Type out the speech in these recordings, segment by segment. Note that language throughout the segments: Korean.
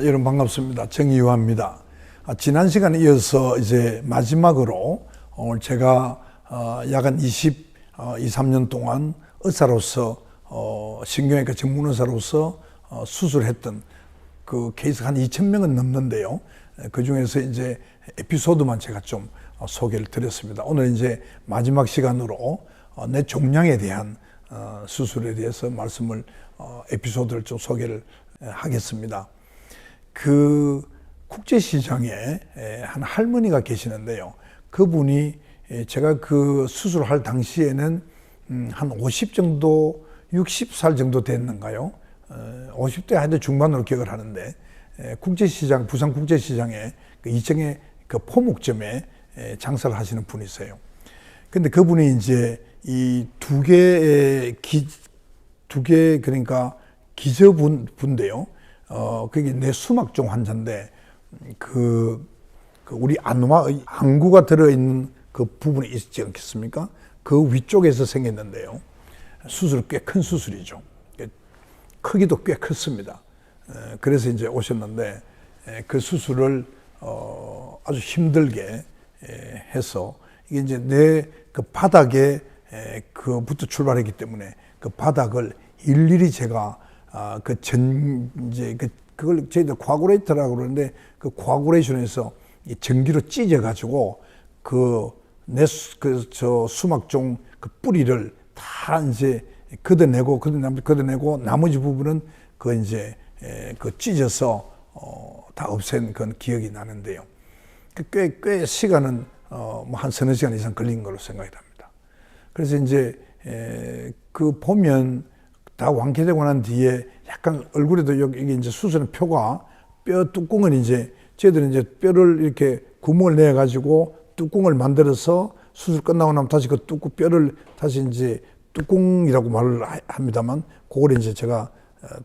여러분 반갑습니다. 정의유아입니다. 지난 시간에 이어서 이제 마지막으로 오늘 제가 약 한 23년 동안 의사로서 신경외과 전문 의사로서 수술했던 그 케이스 한 2,000명은 넘는데요. 그 중에서 이제 에피소드만 제가 좀 소개를 드렸습니다. 오늘 이제 마지막 시간으로 내 종양에 대한 수술에 대해서 말씀을 에피소드를 좀 소개를 하겠습니다. 그 국제시장에 한 할머니가 계시는데요. 그분이 제가 그 수술할 당시에는 한 50 정도, 60살 정도 됐는가요? 50대 하여튼 중반으로 기억을 하는데, 국제시장, 부산 국제시장에 그 2층에 그 포목점에 장사를 하시는 분이세요. 근데 그분이 이제 이 두 개 그러니까 기저분인데요. 그게 내 수막종 환자인데, 우리 안구가 들어있는 그 부분이 있지 않겠습니까? 그 위쪽에서 생겼는데요. 수술 꽤 큰 수술이죠. 크기도 꽤 컸습니다. 그래서 이제 오셨는데, 그 수술을 아주 힘들게 해서, 이게 이제 내 그 바닥에 그부터 출발했기 때문에 그 바닥을 일일이 제가 그걸 저희들 코아구레이터라고 그러는데, 그 코아구레이션에서 전기로 찢어가지고 저 수막종 그 뿌리를 다 이제 걷어내고 나머지 부분은 그 찢어서 다 없앤 그런 기억이 나는데요. 꽤 시간은 한 서너 시간 이상 걸린 걸로 생각이 됩니다. 그래서 이제 그 보면 다 완쾌되고 난 뒤에 약간 얼굴에도 여기 이제 수술한 표가 뼈 뚜껑을 이제 저희들은 이제 뼈를 이렇게 구멍을 내 가지고 뚜껑을 만들어서 수술 끝나고 나면 다시 그 뼈를 다시 이제 뚜껑이라고 말을 합니다만, 그걸 이제 제가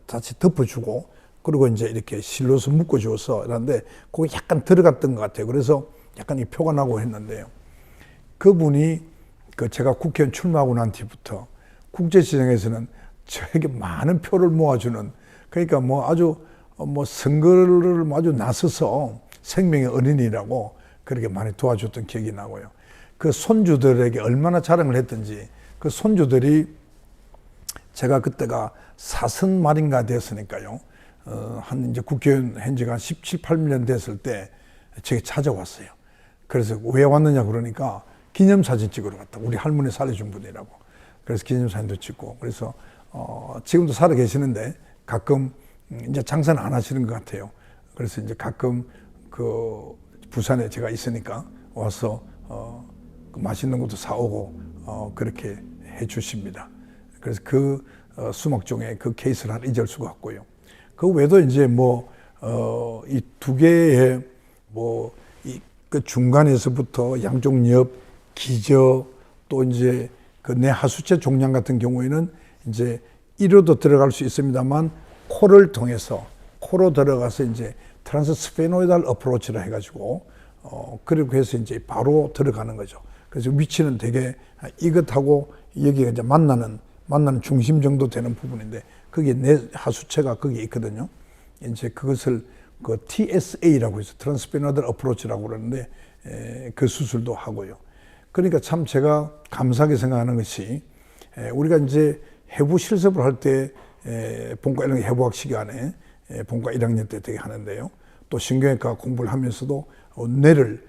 다시 덮어주고, 그리고 이제 이렇게 실로서 묶어주어서 이러는데, 그게 약간 들어갔던 것 같아요. 그래서 약간 이 표가 나고 했는데요. 그분이 제가 국회의원 출마하고 난 뒤부터 국제시장에서는 저에게 많은 표를 모아주는, 그러니까 아주 선거를 아주 나서서 생명의 어린이라고 그렇게 많이 도와줬던 기억이 나고요. 그 손주들에게 얼마나 자랑을 했던지, 그 손주들이 제가 그때가 40말인가 됐으니까요. 한 이제 국회의원 한 지가 17, 18년 됐을 때 제게 찾아왔어요. 그래서 왜 왔느냐 그러니까 기념사진 찍으러 갔다. 우리 할머니 살려준 분이라고. 그래서 기념사진도 찍고, 그래서 지금도 살아 계시는데 가끔 이제 장사는 안 하시는 것 같아요. 그래서 이제 가끔 그 부산에 제가 있으니까 와서 맛있는 것도 사오고 그렇게 해 주십니다. 그래서 그 수막종의 그 케이스를 하나 잊을 수가 없고요. 그 외에도 이제 이 두 개의 그 중간에서부터 양쪽 옆 기저, 또 이제 그 내 하수체 종양 같은 경우에는 이제 이로도 들어갈 수 있습니다만, 코를 통해서 코로 들어가서 이제 트랜스스페노이달 어프로치라 해가지고 그렇게 해서 이제 바로 들어가는 거죠. 그래서 위치는 되게 이것하고 여기가 이제 만나는 중심 정도 되는 부분인데, 거기에 내 하수체가 거기 있거든요. 이제 그것을 그 TSA라고 해서 트랜스페노이달 어프로치라고 그러는데, 그 수술도 하고요. 그러니까 참 제가 감사하게 생각하는 것이, 우리가 이제 해부 실습을 할 때 본과 1학년 해부학 시간에 본과 1학년 때 되게 하는데요. 또 신경외과 공부를 하면서도 뇌를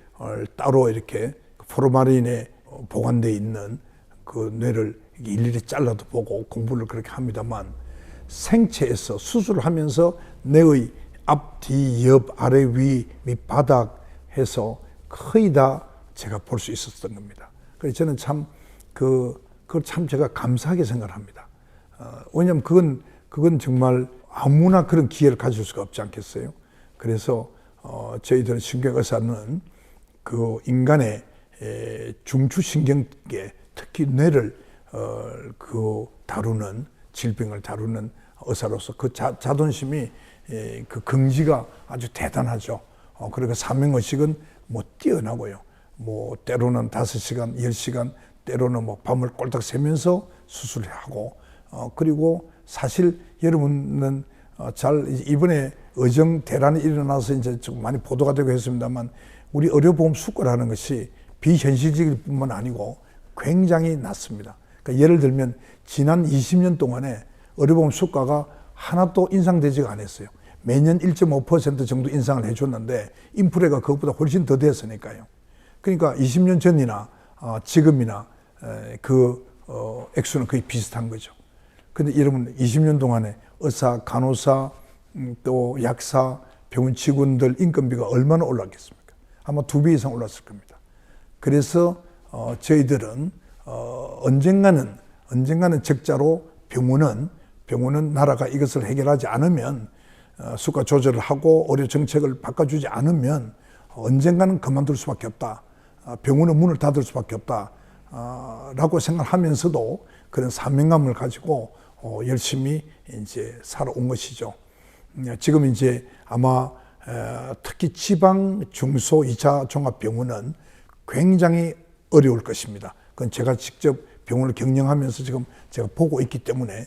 따로 이렇게 포르마린에 보관되어 있는 그 뇌를 일일이 잘라도 보고 공부를 그렇게 합니다만, 생체에서 수술을 하면서 뇌의 앞, 뒤, 옆, 아래, 위, 밑, 바닥 해서 거의 다 제가 볼 수 있었던 겁니다. 그래서 저는 참 그걸 참 제가 감사하게 생각을 합니다. 왜냐하면 그건 정말 아무나 그런 기회를 가질 수가 없지 않겠어요? 그래서 저희들 신경의사는 그 인간의 중추신경계, 특히 뇌를 다루는, 질병을 다루는 의사로서 그 자존심이, 그 긍지가 아주 대단하죠. 그리고 사명의식은 뛰어나고요. 때로는 5시간, 10시간, 때로는 밤을 꼴딱 새면서 수술을 하고, 그리고 사실 여러분은 이번에 의정 대란이 일어나서 이제 좀 많이 보도가 되고 했습니다만, 우리 의료보험 수가라는 것이 비현실적일 뿐만 아니고 굉장히 낮습니다. 그러니까 예를 들면 지난 20년 동안에 의료보험 수가가 하나도 인상되지가 않았어요. 매년 1.5% 정도 인상을 해줬는데 인플레가 그것보다 훨씬 더 됐으니까요. 그러니까 20년 전이나 지금이나 그 액수는 거의 비슷한 거죠. 근데 여러분 20년 동안에 의사, 간호사, 또 약사, 병원 직원들 인건비가 얼마나 올랐겠습니까? 아마 2배 이상 올랐을 겁니다. 그래서 저희들은 언젠가는 적자로 병원은 나라가 이것을 해결하지 않으면, 수가 조절을 하고 의료 정책을 바꿔주지 않으면 언젠가는 그만둘 수밖에 없다. 병원은 문을 닫을 수밖에 없다. 라고 생각하면서도 그런 사명감을 가지고 열심히 이제 살아온 것이죠. 지금 이제 아마 특히 지방 중소 2차 종합병원은 굉장히 어려울 것입니다. 그건 제가 직접 병원을 경영하면서 지금 제가 보고 있기 때문에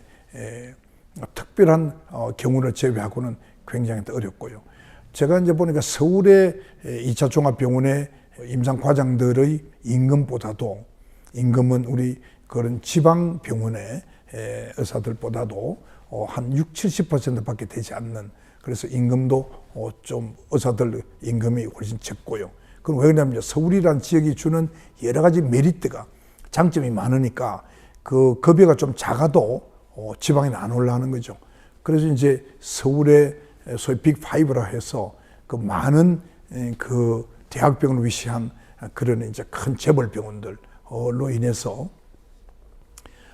특별한 경우를 제외하고는 굉장히 어렵고요. 제가 이제 보니까 서울의 2차 종합병원의 임상과장들의 임금은 우리 그런 지방 병원의 의사들보다도 한 60~70%밖에 되지 않는, 그래서 임금도 좀 의사들 임금이 훨씬 적고요. 그럼 왜 그러냐면 서울이라는 지역이 주는 여러 가지 메리트가, 장점이 많으니까 그 급여가 좀 작아도 지방에는 안 올라가는 거죠. 그래서 이제 서울의 소위 빅5라 해서 그 많은 그 대학병원을 위시한 그런 이제 큰 재벌 병원들로 인해서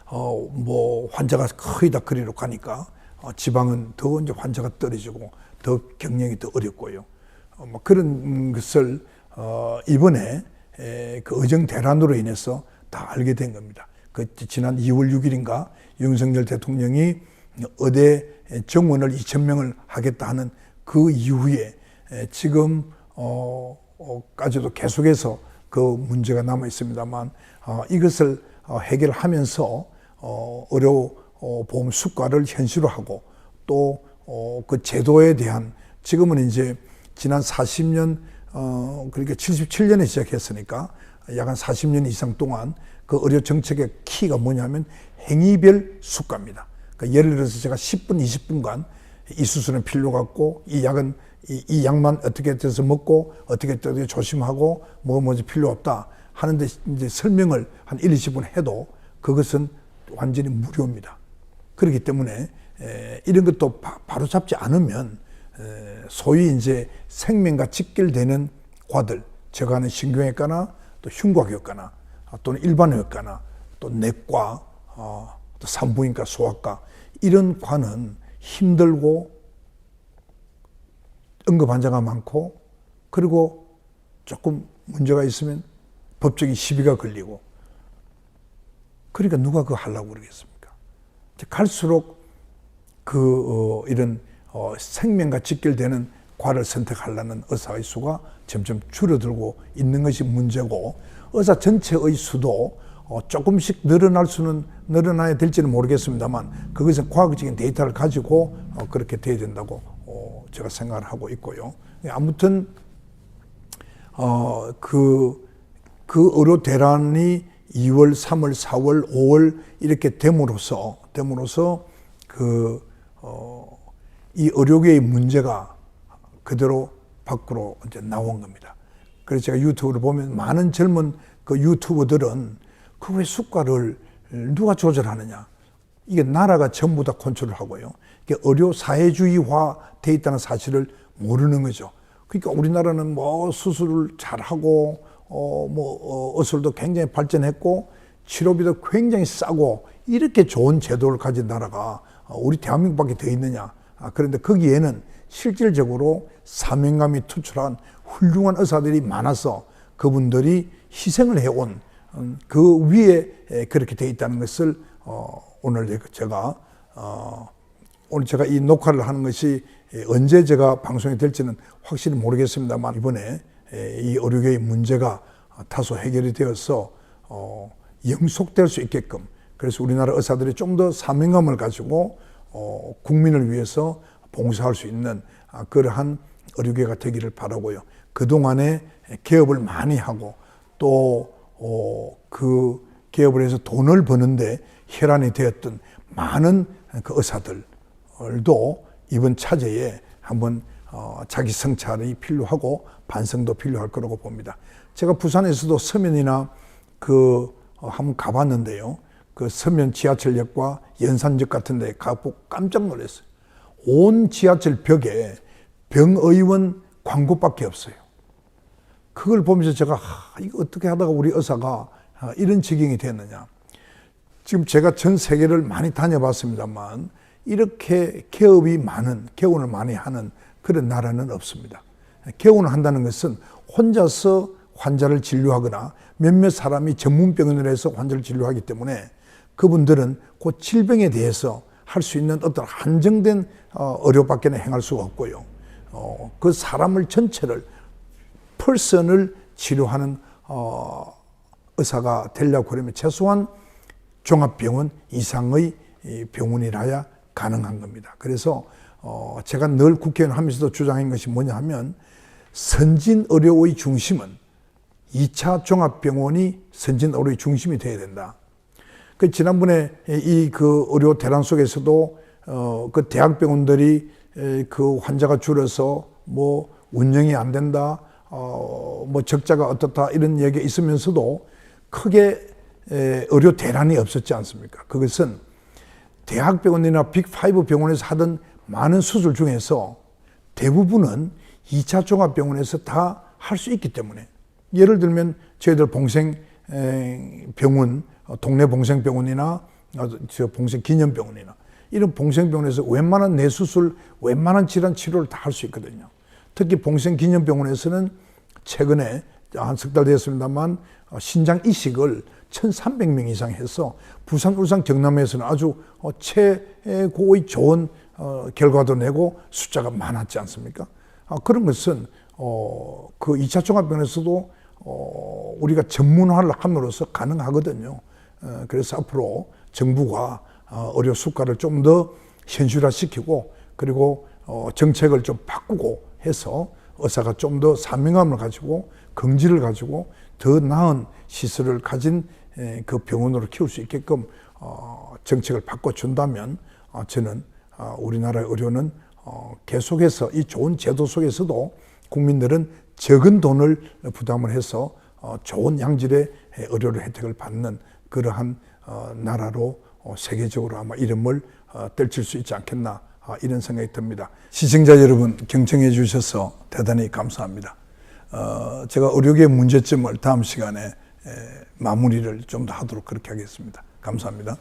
뭐 환자가 거의 다 그리로 가니까 지방은 더 이제 환자가 떨어지고 더 경영이 더 어렵고요. 뭐 그런 것을 이번에 그 의정 대란으로 인해서 다 알게 된 겁니다. 그 지난 2월 6일인가 윤석열 대통령이 의대 정원을 2,000명을 하겠다 하는 그 이후에 지금 까지도 계속해서 그 문제가 남아 있습니다만, 이것을 해결하면서 의료보험 수가를 현실화하고 또 그 제도에 대한, 지금은 이제 지난 40년 그러니까 77년에 시작했으니까 약 한 40년 이상 동안 그 의료 정책의 키가 뭐냐면 행위별 수가입니다. 그러니까 예를 들어서 제가 10분, 20분간 이 수술은 필요가 없고 이 약은 이 약만 어떻게 돼서 먹고 어떻게 조심하고 뭐지 필요 없다 하는데 이제 설명을 한 1, 20분 해도 그것은 완전히 무료입니다. 그렇기 때문에 이런 것도 바로 잡지 않으면 소위 이제 생명과 직결되는 과들, 제가 하는 신경외과나 또 흉곽외과나 또는 일반외과나 또 내과, 또 산부인과, 소아과, 이런 과는 힘들고 응급 환자가 많고, 그리고 조금 문제가 있으면 법적인 시비가 걸리고, 그러니까 누가 그거 하려고 그러겠습니까? 갈수록 이런 생명과 직결되는 과를 선택하려는 의사의 수가 점점 줄어들고 있는 것이 문제고, 의사 전체의 수도 조금씩 늘어나야 될지는 모르겠습니다만, 그것은 과학적인 데이터를 가지고 그렇게 돼야 된다고 제가 생각을 하고 있고요. 아무튼 그 의료 대란이 2월, 3월, 4월, 5월 이렇게 됨으로써 이 의료계의 문제가 그대로 밖으로 이제 나온 겁니다. 그래서 제가 유튜브를 보면 많은 젊은 그 유튜버들은 그 왜 수가를 누가 조절하느냐? 이게 나라가 전부 다 컨트롤하고요. 이게 의료 사회주의화 돼 있다는 사실을 모르는 거죠. 그러니까 우리나라는 뭐 수술을 잘하고 의술도 굉장히 발전했고 치료비도 굉장히 싸고 이렇게 좋은 제도를 가진 나라가 우리 대한민국밖에 더 있느냐? 그런데 거기에는 실질적으로 사명감이 투철한 훌륭한 의사들이 많아서 그분들이 희생을 해온 그 위에 그렇게 돼 있다는 것을 오늘 제가 이 녹화를 하는 것이 언제 제가 방송이 될지는 확실히 모르겠습니다만, 이번에 이 의료계의 문제가 다소 해결이 되어서 영속될 수 있게끔, 그래서 우리나라 의사들이 좀 더 사명감을 가지고 국민을 위해서 봉사할 수 있는 그러한 의료계가 되기를 바라고요. 그동안에 개업을 많이 하고 또 그 개업을 해서 돈을 버는데 혈안이 되었던 많은 그 의사들도 이번 차제에 한번 자기 성찰이 필요하고 반성도 필요할 거라고 봅니다. 제가 부산에서도 서면이나 한번 가봤는데요. 그 서면 지하철역과 연산역 같은 데 가보고 깜짝 놀랐어요. 온 지하철 벽에 병의원 광고밖에 없어요. 그걸 보면서 제가 이거 어떻게 하다가 우리 의사가 이런 지경이 됐느냐. 지금 제가 전 세계를 많이 다녀봤습니다만 이렇게 개원을 많이 하는 그런 나라는 없습니다. 개원을 한다는 것은 혼자서 환자를 진료하거나 몇몇 사람이 전문병원을 해서 환자를 진료하기 때문에 그분들은 그 질병에 대해서 할 수 있는 어떤 한정된 의료밖에 행할 수가 없고요. 그 사람을 전체를 퍼슨을 치료하는 의사가 되려고 그러면 최소한 종합병원 이상의 병원이라야 가능한 겁니다. 그래서 제가 늘 국회의원 하면서도 주장한 것이 뭐냐 하면 선진의료의 중심은 2차 종합병원이 선진의료의 중심이 되어야 된다. 그 지난번에 그 의료 대란 속에서도 그 대학병원들이 그 환자가 줄어서 뭐 운영이 안 된다, 뭐 적자가 어떻다 이런 얘기가 있으면서도 크게 의료 대란이 없었지 않습니까? 그것은 대학병원이나 빅5 병원에서 하던 많은 수술 중에서 대부분은 2차 종합병원에서 다 할 수 있기 때문에 예를 들면 저희들 봉생병원, 동네 봉생병원이나 봉생기념병원이나 이런 봉생병원에서 웬만한 뇌수술, 웬만한 질환 치료를 다 할 수 있거든요. 특히 봉생기념병원에서는 최근에 한 석 달 됐습니다만 신장 이식을 1,300명 이상 해서 부산, 울산, 경남에서는 아주 최고의 좋은 결과도 내고 숫자가 많았지 않습니까? 그런 것은 그 2차 종합병원에서도 우리가 전문화를 함으로써 가능하거든요. 그래서 앞으로 정부가 의료 수가를 좀 더 현실화시키고 그리고 정책을 좀 바꾸고 해서 의사가 좀 더 사명감을 가지고 긍지를 가지고 더 나은 시설을 가진 그 병원으로 키울 수 있게끔 정책을 바꿔준다면 저는 우리나라의 의료는 계속해서 이 좋은 제도 속에서도 국민들은 적은 돈을 부담을 해서 좋은 양질의 의료를 혜택을 받는 그러한 나라로 세계적으로 아마 이름을 떨칠 수 있지 않겠나 이런 생각이 듭니다. 시청자 여러분 경청해 주셔서 대단히 감사합니다. 제가 의료계의 문제점을 다음 시간에 마무리를 좀 더 하도록 그렇게 하겠습니다. 감사합니다.